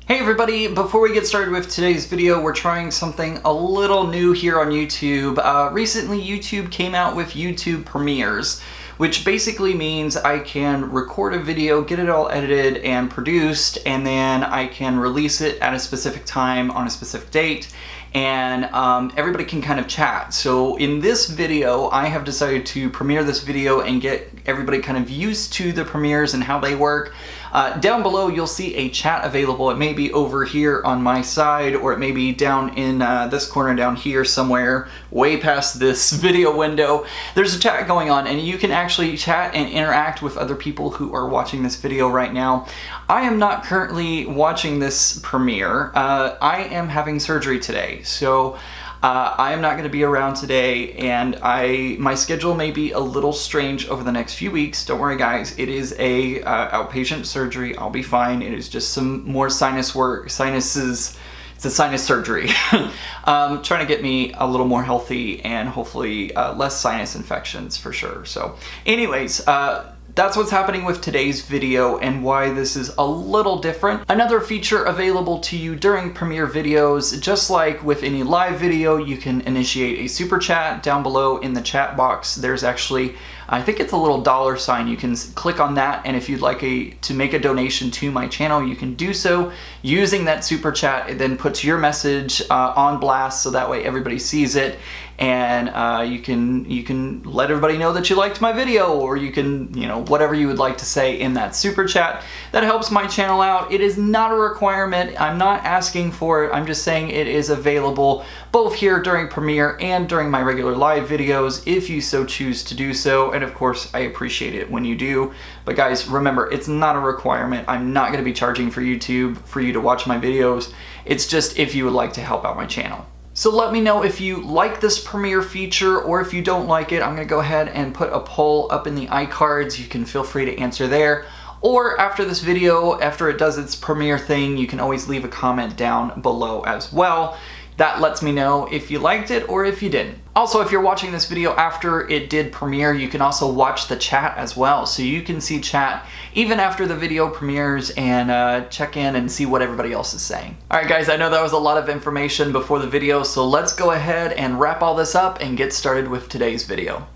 Hey everybody, before we get started with today's video, we're trying something a little new here on YouTube. Recently YouTube came out with YouTube Premieres, which basically means I can record a video, get it all edited and produced, and then I can release it at a specific time on a specific date, and everybody can kind of chat. So in this video, I have decided to premiere this video and get everybody kind of used to the premieres and how they work. Down below, you'll see a chat available. It may be over here on my side, or it may be down in this corner down here somewhere, way past this video window. There's a chat going on, and you can actually chat and interact with other people who are watching this video right now. I am not currently watching this premiere. I am having surgery today, so I am not going to be around today, and my schedule may be a little strange over the next few weeks. Don't worry guys, it is a outpatient surgery. I'll be fine. It is just some more sinus work, sinuses. It's a sinus surgery. Trying to get me a little more healthy and hopefully less sinus infections for sure. So anyways, that's what's happening with today's video and why this is a little different. Another feature available to you during premiere videos, just like with any live video, you can initiate a super chat. Down below in the chat box, there's actually, I think it's a little dollar sign. You can click on that, and if you'd like to make a donation to my channel, you can do so using that super chat. It then puts your message on blast, so that way everybody sees it, and you can let everybody know that you liked my video, or you can, whatever you would like to say in that super chat. That helps my channel out. It is not a requirement. I'm not asking for it. I'm just saying it is available both here during premiere and during my regular live videos if you so choose to do so. And of course, I appreciate it when you do. But guys, remember, it's not a requirement. I'm not going to be charging for YouTube for you to watch my videos. It's just if you would like to help out my channel. So let me know if you like this premiere feature, or if you don't like it. I'm going to go ahead and put a poll up in the iCards. You can feel free to answer there. Or after this video, after it does its premiere thing, you can always leave a comment down below as well. That lets me know if you liked it or if you didn't. Also, if you're watching this video after it did premiere, you can also watch the chat as well. So you can see chat even after the video premieres and check in and see what everybody else is saying. All right, guys, I know that was a lot of information before the video, so let's go ahead and wrap all this up and get started with today's video.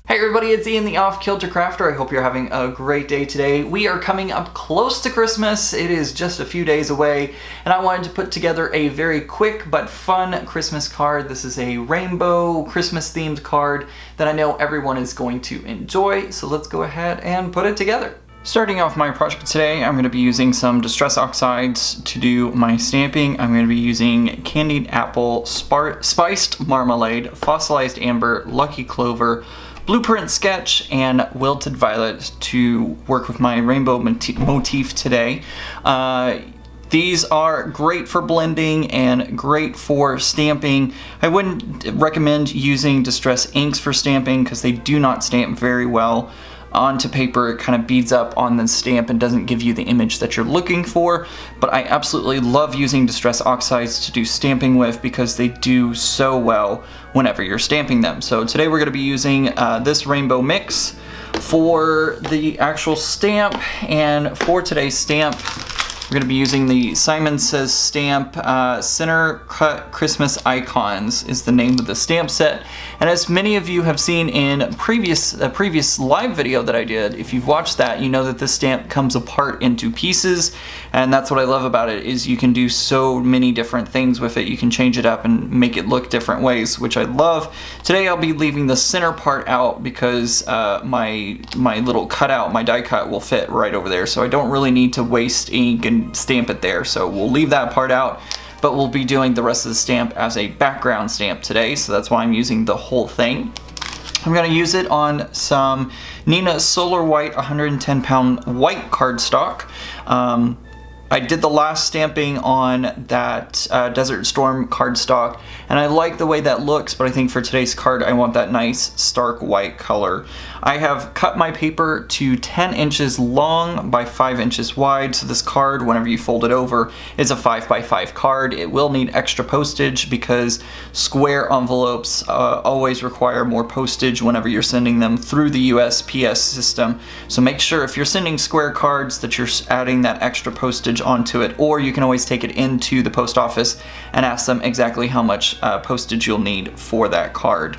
Hey everybody, it's Ian the Off Kilter Crafter. I hope you're having a great day today. We are coming up close to Christmas. It is just a few days away, and I wanted to put together a very quick but fun Christmas card. This is a rainbow Christmas themed card that I know everyone is going to enjoy, so let's go ahead and put it together. Starting off my project today, I'm going to be using some Distress Oxides to do my stamping. I'm going to be using Candied Apple, Spiced Marmalade, Fossilized Amber, Lucky Clover, Blueprint Sketch, and Wilted Violet to work with my rainbow motif today. These are great for blending and great for stamping. I wouldn't recommend using Distress inks for stamping because they do not stamp very well onto paper. It kind of beads up on the stamp and doesn't give you the image that you're looking for, but I absolutely love using Distress Oxides to do stamping with because they do so well whenever you're stamping them. So today we're going to be using this rainbow mix for the actual stamp, and for today's stamp we're going to be using the Simon Says stamp. Center Cut Christmas Icons is the name of the stamp set. And as many of you have seen in a previous live video that I did, if you've watched that, you know that this stamp comes apart into pieces. And that's what I love about it, is you can do so many different things with it. You can change it up and make it look different ways, which I love. Today I'll be leaving the center part out because my little cutout, my die cut, will fit right over there. So I don't really need to waste ink and stamp it there. So we'll leave that part out, but we'll be doing the rest of the stamp as a background stamp today. So that's why I'm using the whole thing. I'm going to use it on some Nina Solar White 110 pound white cardstock. I did the last stamping on that Desert Storm cardstock, and I like the way that looks, but I think for today's card I want that nice stark white color. I have cut my paper to 10 inches long by 5 inches wide, so this card, whenever you fold it over, is a 5x5 card. It will need extra postage because square envelopes always require more postage whenever you're sending them through the USPS system. So make sure if you're sending square cards that you're adding that extra postage onto it, or you can always take it into the post office and ask them exactly how much postage you'll need for that card.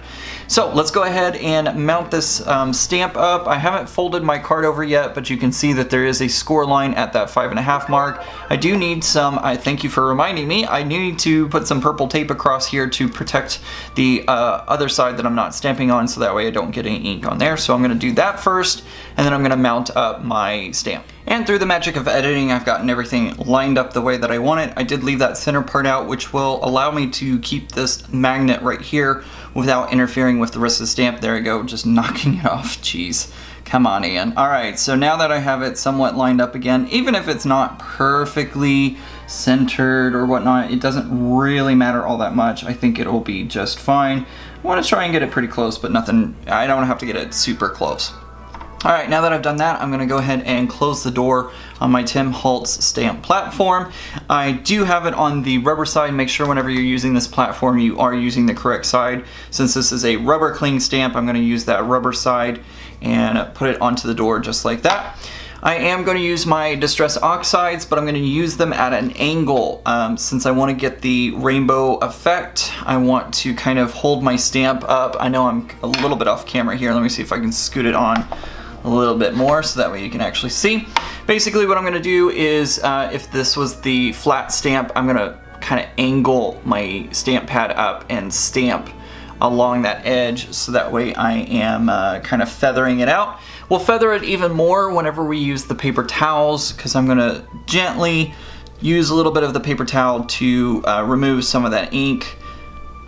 So let's go ahead and mount this stamp up. I haven't folded my card over yet, but you can see that there is a score line at that 5.5 mark. I do need some, I thank you for reminding me, I need to put some purple tape across here to protect the other side that I'm not stamping on, so that way I don't get any ink on there. So I'm gonna do that first, and then I'm gonna mount up my stamp. And through the magic of editing, I've gotten everything lined up the way that I want it. I did leave that center part out, which will allow me to keep this magnet right here without interfering with the rest of the stamp. There we go, just knocking it off. Jeez, come on, Ian. All right, so now that I have it somewhat lined up again, even if it's not perfectly centered or whatnot, it doesn't really matter all that much. I think it'll be just fine. I want to try and get it pretty close, but nothing, I don't have to get it super close. Alright, now that I've done that, I'm going to go ahead and close the door on my Tim Holtz stamp platform. I do have it on the rubber side. Make sure whenever you're using this platform you are using the correct side. Since this is a rubber cling stamp, I'm going to use that rubber side and put it onto the door just like that. I am going to use my Distress Oxides, but I'm going to use them at an angle. Since I want to get the rainbow effect, I want to kind of hold my stamp up. I know I'm a little bit off camera here. Let me see if I can scoot it on a little bit more so that way you can actually see. Basically what I'm going to do is, if this was the flat stamp, I'm going to kind of angle my stamp pad up and stamp along that edge, so that way I am kind of feathering it out. We'll feather it even more whenever we use the paper towels, because I'm going to gently use a little bit of the paper towel to remove some of that ink,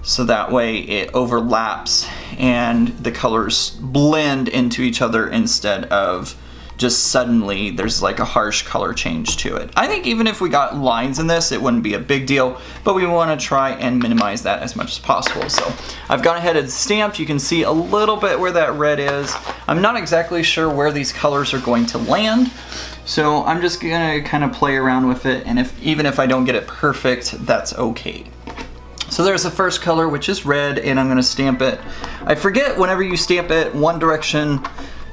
so that way it overlaps and the colors blend into each other instead of just suddenly there's like a harsh color change to it. I think even if we got lines in this, it wouldn't be a big deal, but we want to try and minimize that as much as possible. So I've gone ahead and stamped. You can see a little bit where that red is. I'm not exactly sure where these colors are going to land, so I'm just gonna kind of play around with it, and even if I don't get it perfect, that's okay. So there's the first color, which is red, and I'm going to stamp it. I forget whenever you stamp it one direction,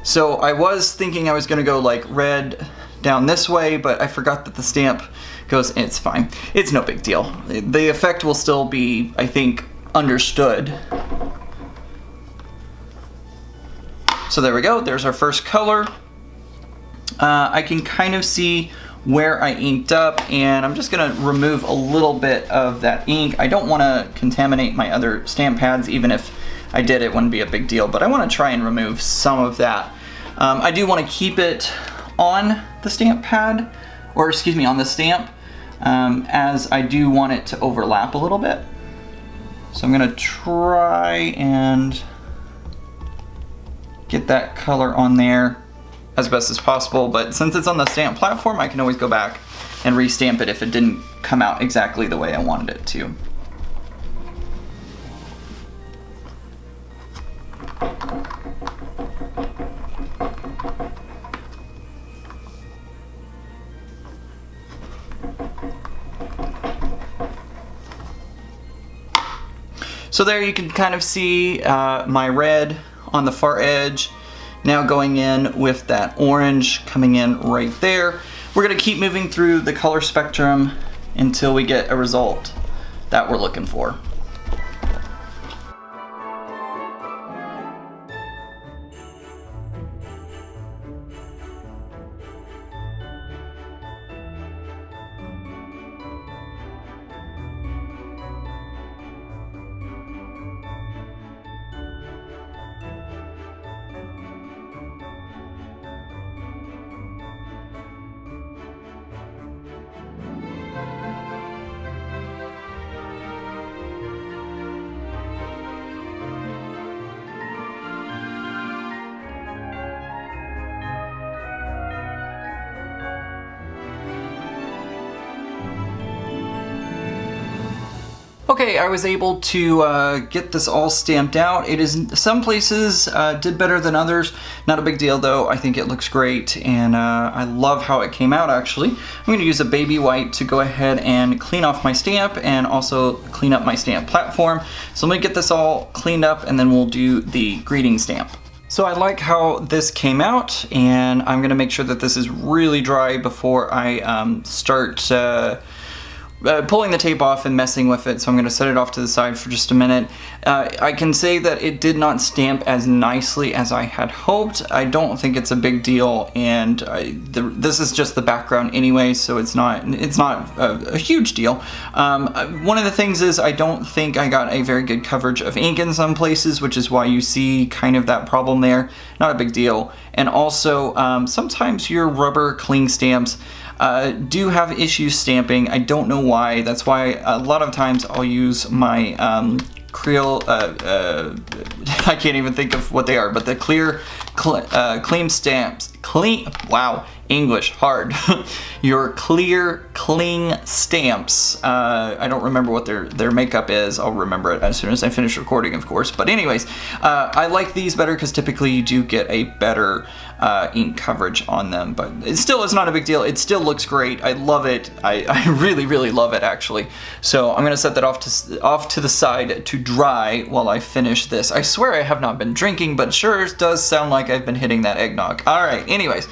so I was thinking I was going to go like red down this way, but I forgot that the stamp goes, it's fine. It's no big deal. The effect will still be, I think, understood. So there we go, there's our first color. I can kind of see where I inked up, and I'm just gonna remove a little bit of that ink. I don't wanna contaminate my other stamp pads. Even if I did, it wouldn't be a big deal, but I wanna try and remove some of that. I do wanna keep it on the stamp pad, or excuse me, on the stamp, as I do want it to overlap a little bit. So I'm gonna try and get that color on there as best as possible, but since it's on the stamp platform, I can always go back and restamp it if it didn't come out exactly the way I wanted it to. So there you can kind of see my red on the far edge. Now going in with that orange coming in right there. We're gonna keep moving through the color spectrum until we get a result that we're looking for. Okay, I was able to get this all stamped out. It is, some places did better than others. Not a big deal though. I think it looks great, and I love how it came out actually. I'm going to use a baby wipe to go ahead and clean off my stamp and also clean up my stamp platform. So let me get this all cleaned up and then we'll do the greeting stamp. So I like how this came out, and I'm going to make sure that this is really dry before I start pulling the tape off and messing with it, so I'm going to set it off to the side for just a minute. I can say that it did not stamp as nicely as I had hoped. I don't think it's a big deal, and this is just the background anyway, so it's not a huge deal. One of the things is I don't think I got a very good coverage of ink in some places, which is why you see kind of that problem there. Not a big deal. And also, sometimes your rubber cling stamps do have issues stamping. I don't know why. That's why a lot of times I'll use my Creel, I can't even think of what they are, but the clear clean stamps, wow, English, hard. Your clear cling stamps. I don't remember what their makeup is. I'll remember it as soon as I finish recording, of course. But anyways, I like these better because typically you do get a better ink coverage on them, but it still is not a big deal. It still looks great. I love it. I really, really love it actually. So I'm gonna set that off to the side to dry while I finish this. I swear I have not been drinking, but sure does sound like I've been hitting that eggnog. All right, anyways.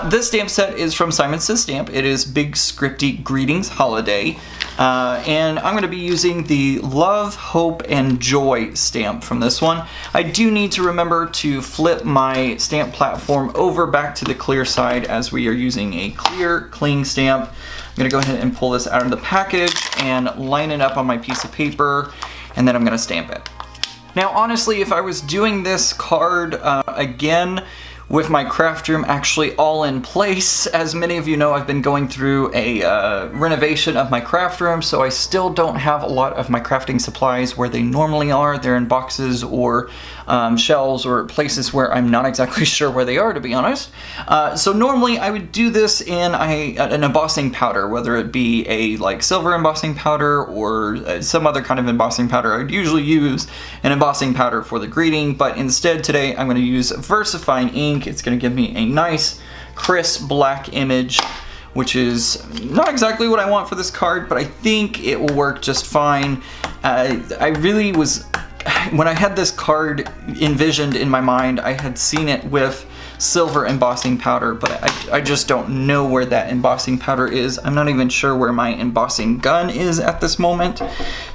This stamp set is from Simon Says Stamp. It is Big Scripty Greetings Holiday. And I'm going to be using the Love, Hope, and Joy stamp from this one. I do need to remember to flip my stamp platform over back to the clear side as we are using a clear cling stamp. I'm going to go ahead and pull this out of the package and line it up on my piece of paper, and then I'm going to stamp it. Now honestly, if I was doing this card again, with my craft room actually all in place. As many of you know, I've been going through a renovation of my craft room, so I still don't have a lot of my crafting supplies where they normally are. They're in boxes or shelves or places where I'm not exactly sure where they are, to be honest. So normally I would do this in an embossing powder, whether it be a like silver embossing powder or some other kind of embossing powder. I'd usually use an embossing powder for the greeting, but instead today I'm going to use VersaFine ink. It's going to give me a nice crisp black image, which is not exactly what I want for this card, but I think it will work just fine. I really was, when I had this card envisioned in my mind, I had seen it with silver embossing powder, but I just don't know where that embossing powder is. I'm not even sure where my embossing gun is at this moment,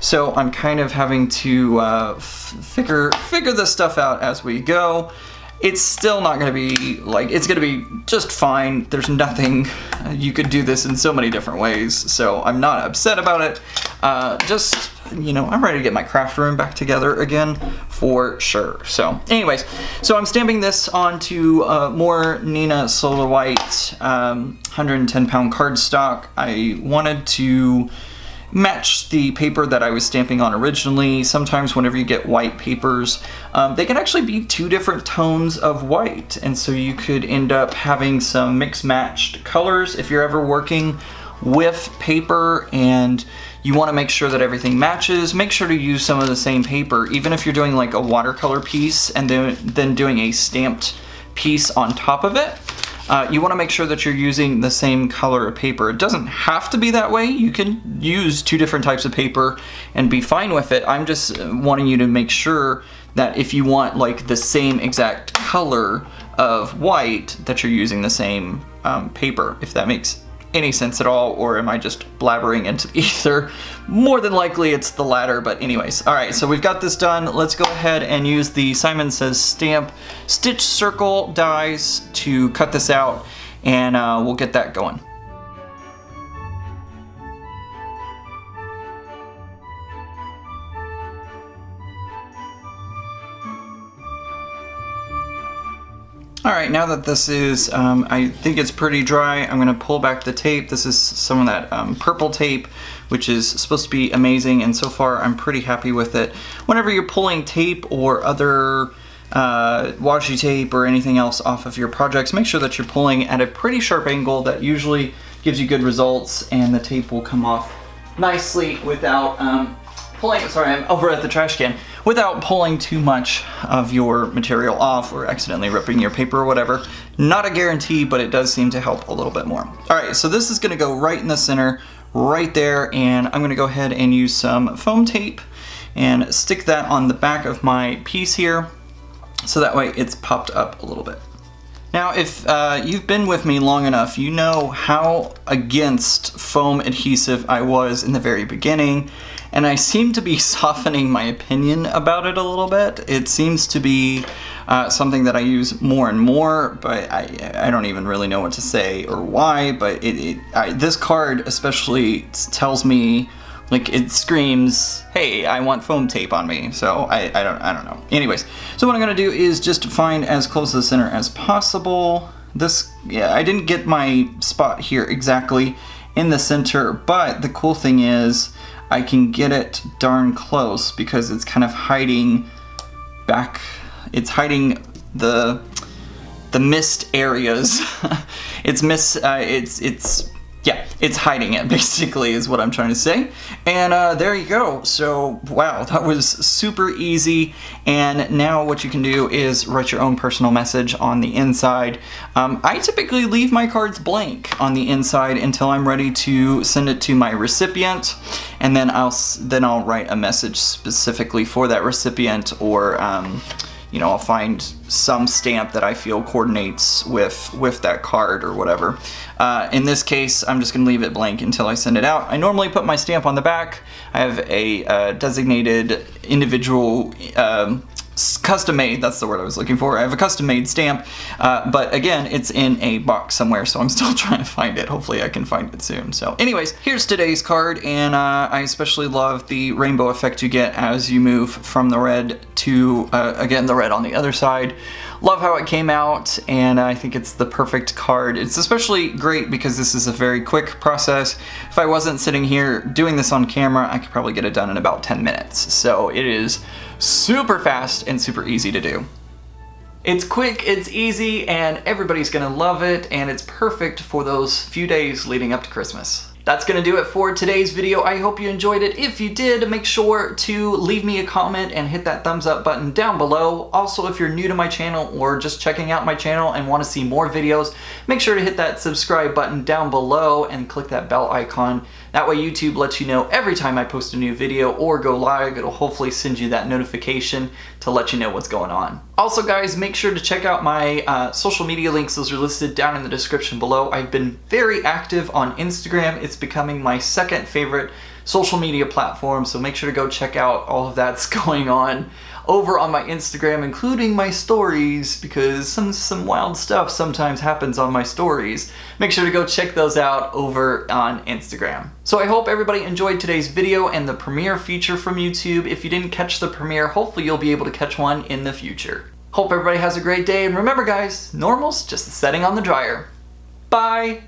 so I'm kind of having to figure this stuff out as we go. It's still not going to be, like, it's going to be just fine. There's nothing, you could do this in so many different ways, so I'm not upset about it. Just, you know, I'm ready to get my craft room back together again for sure. So anyways, so I'm stamping this onto more Nina Solar White 110 pound cardstock. I wanted to match the paper that I was stamping on originally. Sometimes whenever you get white papers, they can actually be two different tones of white, and so you could end up having some mix-matched colors if you're ever working with paper and you want to make sure that everything matches. Make sure to use some of the same paper, even if you're doing like a watercolor piece and then doing a stamped piece on top of it. You want to make sure that you're using the same color of paper. It doesn't have to be that way. You can use two different types of paper and be fine with it. I'm just wanting you to make sure that if you want like the same exact color of white, that you're using the same paper, if that makes any sense at all, or am I just blabbering into the ether? More than likely it's the latter, but anyways. All right, so we've got this done. Let's go ahead and use the Simon Says Stamp Stitch Circle dies to cut this out, and we'll get that going. All right, now that this is, I think it's pretty dry, I'm gonna pull back the tape. This is some of that purple tape, which is supposed to be amazing, and so far I'm pretty happy with it. Whenever you're pulling tape or other washi tape or anything else off of your projects, make sure that you're pulling at a pretty sharp angle. That usually gives you good results, and the tape will come off nicely without sorry, I'm over at the trash can, without pulling too much of your material off or accidentally ripping your paper or whatever. Not a guarantee, but it does seem to help a little bit more. All right, so this is gonna go right in the center, right there, and I'm gonna go ahead and use some foam tape and stick that on the back of my piece here, so that way it's popped up a little bit. Now, if you've been with me long enough, you know how against foam adhesive I was in the very beginning, and I seem to be softening my opinion about it a little bit. It seems to be something that I use more and more, but I don't even really know what to say or why, but this card especially tells me, like, it screams, hey, I want foam tape on me. So I don't know. Anyways, so what I'm gonna do is just find as close to the center as possible. Yeah, I didn't get my spot here exactly in the center, but the cool thing is I can get it darn close because it's kind of hiding back. It's hiding the mist areas. Yeah, it's hiding it, basically, is what I'm trying to say. And there you go. So, wow, that was super easy. And now what you can do is write your own personal message on the inside. I typically leave my cards blank on the inside until I'm ready to send it to my recipient. And then I'll write a message specifically for that recipient, or you know, I'll find some stamp that I feel coordinates with that card or whatever. In this case, I'm just gonna leave it blank until I send it out. I normally put my stamp on the back. I have a designated individual, custom made, that's the word I was looking for. I have a custom made stamp, but again, it's in a box somewhere, so I'm still trying to find it. Hopefully I can find it soon. So anyways, here's today's card, and I especially love the rainbow effect you get as you move from the red to, again, the red on the other side. Love how it came out, and I think it's the perfect card. It's especially great because this is a very quick process. If I wasn't sitting here doing this on camera, I could probably get it done in about 10 minutes. So it is super fast and super easy to do. It's quick, it's easy, and everybody's gonna love it, and it's perfect for those few days leading up to Christmas. That's gonna do it for today's video. I hope you enjoyed it. If you did, make sure to leave me a comment and hit that thumbs up button down below. Also, if you're new to my channel or just checking out my channel and want to see more videos, make sure to hit that subscribe button down below and click that bell icon. That way YouTube lets you know every time I post a new video or go live. It'll hopefully send you that notification to let you know what's going on. Also guys, make sure to check out my social media links. Those are listed down in the description below. I've been very active on Instagram. It's becoming my second favorite social media platform, so make sure to go check out all of that's going on over on my Instagram, including my stories, because some wild stuff sometimes happens on my stories. Make sure to go check those out over on Instagram. So I hope everybody enjoyed today's video and the premiere feature from YouTube. If you didn't catch the premiere, hopefully you'll be able to catch one in the future. Hope everybody has a great day, and remember guys, normal's just the setting on the dryer. Bye!